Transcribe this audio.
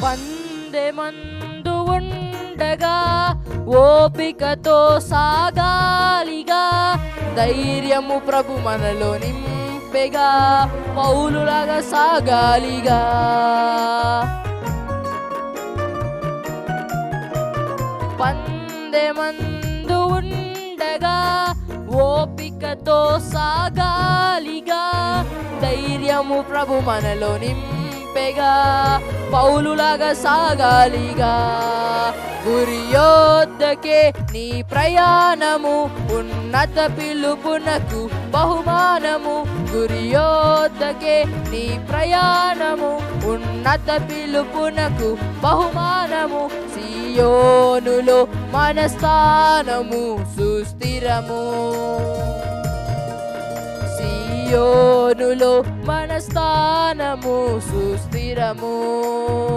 పందెమందు ఉండగా ఓపికతో సాగాలిగా, ధైర్యము ప్రభు మనలో నింపెగా, పౌలులాగా సాగాలిగా. పందెమందు ఉండగా ఓపికతో సాగాలిగా, ధైర్యము ప్రభు మనలో నింపెగా, పౌలులాగా సాగాలిగా. గురి యొద్దకే నీ ప్రయాణము, ఉన్నత పిలుపునకు బహుమానము. గురి యొద్దకే నీ ప్రయాణము, ఉన్నత పిలుపునకు బహుమానము. సియోనులో మన స్థానము సుస్థిరము, సియోనులో మన స్థానము సుస్థిరము.